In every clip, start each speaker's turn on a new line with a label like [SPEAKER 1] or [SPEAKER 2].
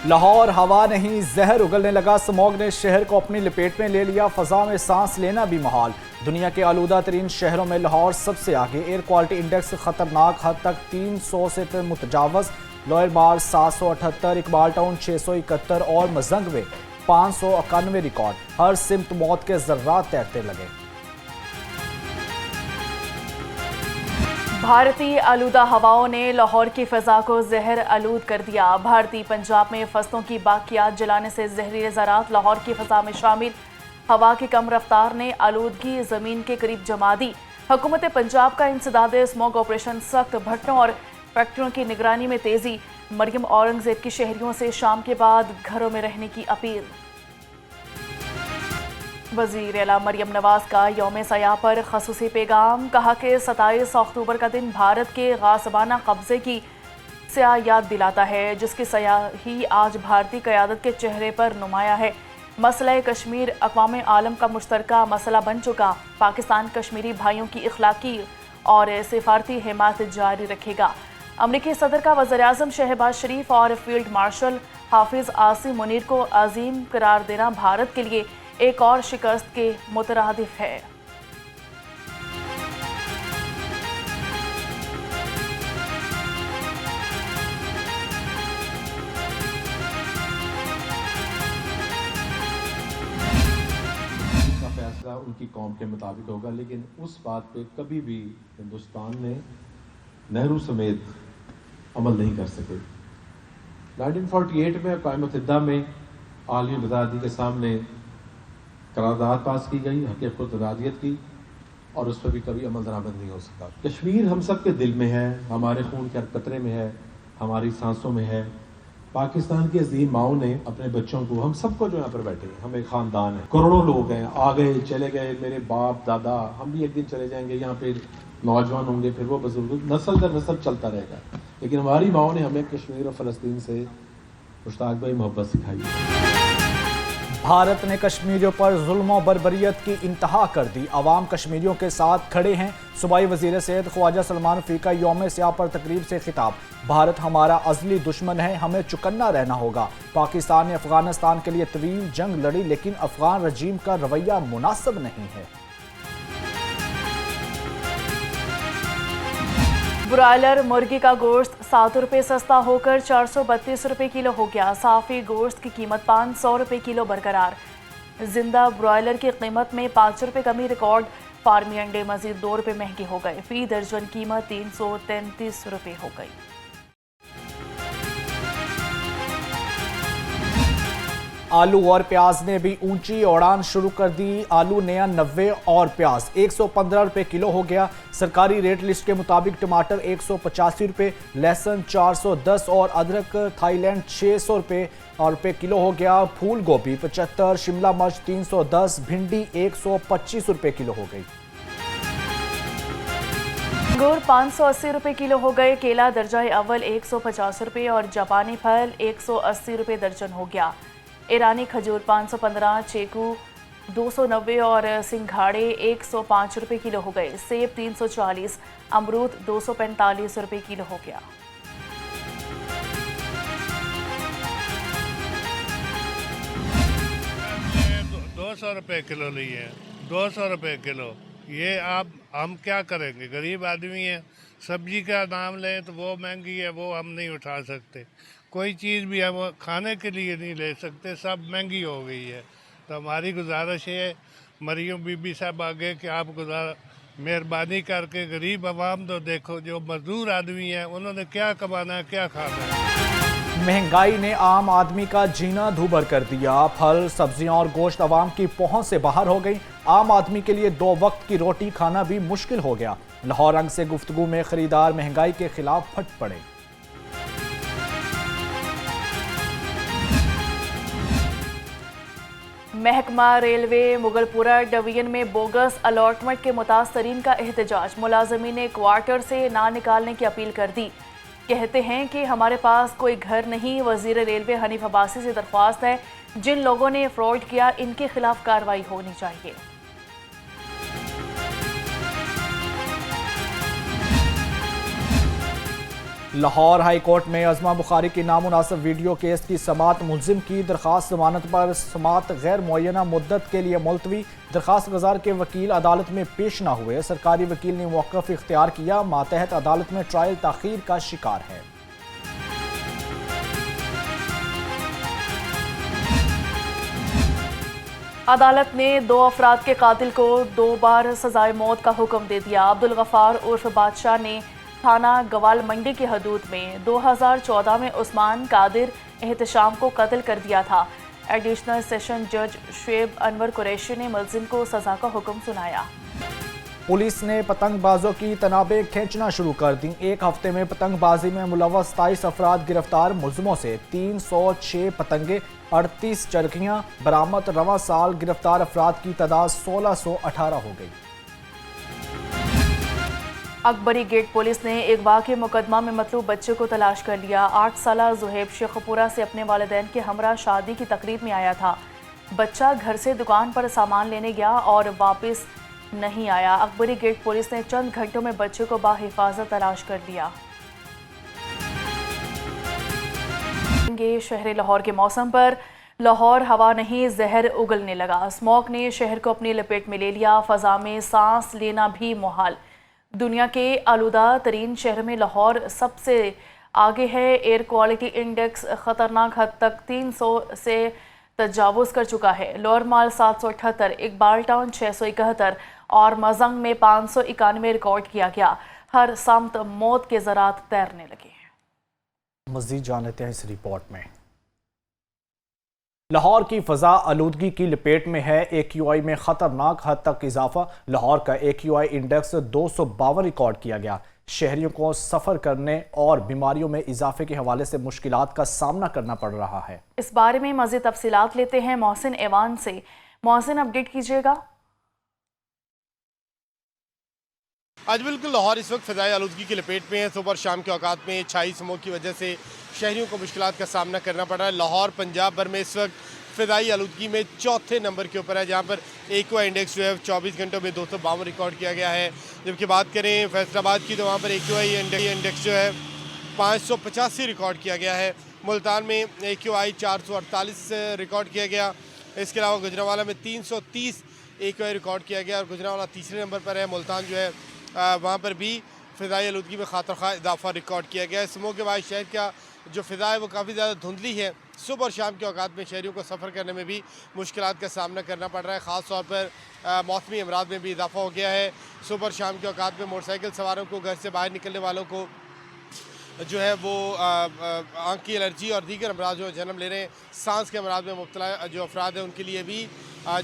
[SPEAKER 1] लाहौर हवा नहीं जहर उगलने लगा। स्मॉग ने शहर को अपनी लपेट में ले लिया। फजा में सांस लेना भी मुहाल। दुनिया के आलूदा तरीन शहरों में लाहौर सबसे आगे। एयर क्वालिटी इंडेक्स खतरनाक हद तक 300 से मुतजावज। लोअर बार 778, इकबाल टाउन 671 और मजंग में 591 रिकॉर्ड। हर सिमत मौत के जर्रात तैरते लगे।
[SPEAKER 2] भारतीय आलूदा हवाओं ने लाहौर की फ़ज़ा को जहर आलूद कर दिया। भारतीय पंजाब में फसलों की बाकियात जलाने से जहरीले ज़रात लाहौर की फ़ज़ा में शामिल। हवा की कम रफ्तार ने आलूदगी ज़मीन के करीब जमा दी। हुकूमत पंजाब का इंसदाद स्मॉग ऑपरेशन सख्त। भट्टों और फैक्ट्रियों की निगरानी में तेज़ी। मरियम औरंगज़ेब की शहरियों से शाम के बाद घरों में रहने की अपील। वज़ीर आला मरियम नवाज का यौम सयाह पर ख़ुसूसी पैगाम। कहा कि 27 अक्टूबर का दिन भारत के गासबाना कब्ज़े की स्याह याद दिलाता है, जिसकी स्याही आज भारतीय क़यादत के चेहरे पर नुमाया है। मसला कश्मीर अक़वाम आलम का मुश्तरका मसला बन चुका। पाकिस्तान कश्मीरी भाइयों की इखलाकी और सिफारती हिमायत जारी रखेगा। अमरीकी सदर का वज़ीर-ए-आज़म शहबाज शरीफ और फील्ड मार्शल हाफिज़ आसिम मुनीर को अजीम करार देना भारत के लिए एक और शिकस्त के मुतरादिफ है।
[SPEAKER 3] फैसला उनकी कौम के मुताबिक होगा, लेकिन उस बात पे कभी भी हिंदुस्तान ने नेहरू समेत अमल नहीं कर सके। 1948 में क़याम मुत्तहिदा में आलमी बरादरी के सामने करारदाद पास की गई, हक़ खुद इरादियत की, और उस पर भी कभी अमल दरामद नहीं हो सका। कश्मीर हम सब के दिल में है, हमारे खून के हर कतरे में है, हमारी सांसों में है। पाकिस्तान की अजीम माओं ने अपने बच्चों को, हम सबको जो यहाँ पर बैठे हैं, हम एक ख़ानदान है, करोड़ों लोग हैं, आ गए चले गए, मेरे बाप दादा, हम भी एक दिन चले जाएंगे, यहाँ पे नौजवान होंगे, फिर वो बुजुर्ग, नस्ल दर नस्ल चलता रहेगा। लेकिन हमारी माओं ने हमें कश्मीर और फ़लस्तीन से मुश्ताक भाई मोहब्बत सिखाई।
[SPEAKER 1] भारत ने कश्मीरियों पर जुल्म और बर्बरियत की इंतहा कर दी। अवाम कश्मीरियों के साथ खड़े हैं। सूबाई वज़ीर सेहत ख्वाजा सलमान फ़ी का यौम स्याह पर तकरीब से खिताब। भारत हमारा अज़ली दुश्मन है, हमें चुकन्ना रहना होगा। पाकिस्तान ने अफगानिस्तान के लिए तवील जंग लड़ी, लेकिन अफगान रजीम का रवैया मुनासिब नहीं है।
[SPEAKER 2] ब्रॉयलर मुर्गी का गोश्त 7 रुपये सस्ता होकर 432 रुपये किलो हो गया। साफ़ी गोश्त की कीमत 500 रुपये किलो बरकरार। जिंदा ब्रॉयलर की कीमत में 5 रुपये कमी रिकॉर्ड। फार्मी अंडे मजीद 2 रुपये महंगे हो गए। फी दर्जन कीमत 333 रुपये हो गई।
[SPEAKER 1] आलू और प्याज ने भी ऊंची उड़ान शुरू कर दी। आलू नया 90 और प्याज 115 रुपये किलो हो गया। सरकारी रेट लिस्ट के मुताबिक टमाटर 185 रुपये, लहसुन 410 और अदरक थाईलैंड 600 रुपये किलो हो गया। फूल गोभी 75, शिमला मिर्च 310, भिंडी 125 रुपये किलो हो गई।
[SPEAKER 2] अंगूर 580 रुपये किलो हो गए। केला दर्जा अव्वल 150 रुपये और जापानी फल 180 रुपये दर्जन हो गया। ईरानी खजूर 515, चीकू 290 और सिंघाड़े 105 रुपये किलो हो गए। सेब 340, अमरूद 245 रुपये किलो हो गया।
[SPEAKER 4] दो 200 रुपये किलो लिए, 200 रुपये किलो। ये आप हम क्या करेंगे, गरीब आदमी है। सब्जी का दाम लें तो वो महंगी है, वो हम नहीं उठा सकते। कोई चीज़ भी हम खाने के लिए नहीं ले सकते, सब महंगी हो गई है। तो हमारी गुजारिश है मरियम बीबी साहब आगे कि आप मेहरबानी करके गरीब आवाम तो देखो, जो मजदूर आदमी है उन्होंने क्या कमाना है, क्या खाना है।
[SPEAKER 1] महंगाई ने आम आदमी का जीना दूभर कर दिया। फल, सब्जियां और गोश्त आवाम की पहुंच से बाहर हो गई। आम आदमी के लिए 2 वक्त की रोटी खाना भी मुश्किल हो गया। लाहौर रंग से गुफ्तगू में खरीदार महंगाई के खिलाफ फट पड़े।
[SPEAKER 2] महकमा रेलवे मुगलपुरा डिवीजन में बोगस अलॉटमेंट के मुतासरीन का एहतजाज। मुलाजमीन ने क्वार्टर से ना निकालने की अपील कर दी। कहते हैं कि हमारे पास कोई घर नहीं। वजीर रेलवे हनीफ अब्बासी से दरख्वास्त है, जिन लोगों ने फ्रॉड किया इनके खिलाफ कार्रवाई होनी चाहिए।
[SPEAKER 1] लाहौर हाई कोर्ट में अज़मा बुखारी की नामुनासिब वीडियो केस की समाअत। मुलजिम की दरख्वास्त जमानत पर समाअत गैर मुअय्यना मुद्दत के लिए मुलतवी। दरख्वास्त गुजार के वकील अदालत में पेश न हुए। सरकारी वकील ने मौक़िफ़ इख्तियार किया। मातहत अदालत में ट्रायल ताख़ीर का शिकार है।
[SPEAKER 2] अदालत ने 2 अफराद के कातिल को 2 बार सजाए मौत का हुक्म दे दिया। अब्दुल गफ्फार उर्फ बादशाह ने थाना गवाल मंडी की हदूद में 2014 में उस्मान कादिर एहतशाम को कत्ल कर दिया था। एडिशनल सेशन जज शुएब अनवर कुरैशी ने मुलजिम को सजा का हुक्म सुनाया।
[SPEAKER 1] पुलिस ने पतंगबाजों की तनाबें खींचना शुरू कर दी। एक हफ्ते में पतंगबाजी में मुलव्वस 27 अफराद गिरफ्तार। मुलजिमों से 306 पतंगे, 38 चरखियां बरामद। रवां साल गिरफ्तार अफराद की तादाद 1618 हो गई।
[SPEAKER 2] अकबरी गेट पुलिस ने एक वाक़ई मुकदमा में मतलूब बच्चे को तलाश कर लिया। 8 साला ज़ुहैब शेखपुरा से अपने वालिदैन के हमरा शादी की तकरीब में आया था। बच्चा घर से दुकान पर सामान लेने गया और वापस नहीं आया। अकबरी गेट पुलिस ने चंद घंटों में बच्चे को बाहिफाजत तलाश कर लिया। शहर लाहौर के मौसम पर। लाहौर हवा नहीं जहर उगलने लगा। स्मॉग ने शहर को अपनी लपेट में ले लिया। फ़ज़ा में सांस लेना भी मुहाल। दुनिया के आलूदा तरीन शहर में लाहौर सबसे आगे है। एयर क्वालिटी इंडेक्स ख़तरनाक हद तक 300 से तजावुज़ कर चुका है। लोअर माल 778, इकबाल टाउन 671 और मजंग में 591 रिकॉर्ड किया गया। हर समत मौत के ज़रात तैरने लगे।
[SPEAKER 1] मज़ीद जान लेते हैं इस रिपोर्ट में। लाहौर की फ़ज़ा आलूदगी की लपेट में है। AQI में ख़तरनाक हद तक इजाफा। लाहौर का AQI इंडेक्स 252 रिकॉर्ड किया गया। शहरियों को सफ़र करने और बीमारियों में इजाफे के हवाले से मुश्किलात का सामना करना पड़ रहा है।
[SPEAKER 2] इस बारे में मज़ीद तफसीलात लेते हैं मोहसिन ऐवान से। मोहसिन, अपडेट कीजिएगा।
[SPEAKER 5] आज बिल्कुल लाहौर इस वक्त फ़िज़ाई आलूदगी की लपेट में है। सुबह और शाम के औकात में छाई स्मोक की वजह से शहरियों को मुश्किलात का सामना करना पड़ रहा है। लाहौर पंजाब भर में इस वक्त फ़िज़ाई आलूदगी में चौथे नंबर के ऊपर है, जहाँ पर AQI इंडेक्स जो है 24 घंटों में 252 रिकॉर्ड किया गया है। जबकि बात करें फैसलाबाद की तो वहाँ पर AQI इंडेक्स जो है 585 रिकॉर्ड किया गया है। मुल्तान में AQI 448 रिकॉर्ड किया गया। इसके अलावा गुजरांवाला में 330 AQI रिकॉर्ड किया गया और गुजरांवाला तीसरे नंबर पर है। मुल्तान जो है वहाँ पर भी फ़िज़ाई आलूदगी में खातरखा इजाफा रिकॉर्ड किया गया है। स्मोक के बाद शहर का जो फ़िज़ा है वो काफ़ी ज़्यादा धुंधली है। सुबह और शाम के औकात में शहरियों को सफ़र करने में भी मुश्किलात का सामना करना पड़ रहा है। ख़ास तौर पर मौसमी अमराज में भी इजाफा हो गया है। सुबह और शाम के औकात में मोटरसाइकिल सवारों को, घर से बाहर निकलने वालों को जो है वो आँख की एलर्जी और दीगर अमराज जो जन्म ले रहे हैं, सांस के अमराज में मुब्तला जो अफराद हैं उनके लिए भी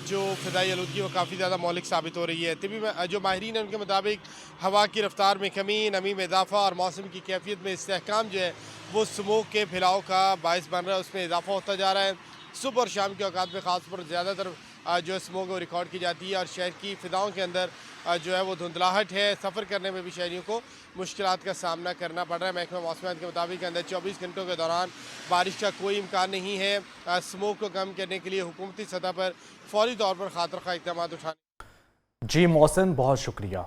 [SPEAKER 5] जो फ़िज़ाई आलूदगी वो काफ़ी ज़्यादा मौलिक साबित हो रही है। तभी जो माहिरीन हैं उनके मुताबिक हवा की रफ्तार में कमी, नमी में इजाफा और मौसम की कैफियत में इस्तेहकाम जो है वो स्मोक के फैलाव का बायस बन रहा है, उसमें इजाफा होता जा रहा है। सुबह और शाम के औकात में ख़ास पर ज़्यादातर जो स्मोक वो रिकॉर्ड की जाती है और शहर की फ़िज़ाओं के अंदर जो है वो धुंधलाहट है। सफ़र करने में भी शहरियों को मुश्किलात का सामना करना पड़ रहा है। महकमा मौसमियात के मुताबिक अंदर 24 घंटों के दौरान बारिश का कोई इम्कान नहीं है। स्मोक को कम करने के लिए हुकूमती सतह पर फौरी तौर पर खातरखा इक़दाम उठाने।
[SPEAKER 1] जी मोहसिन, बहुत शुक्रिया।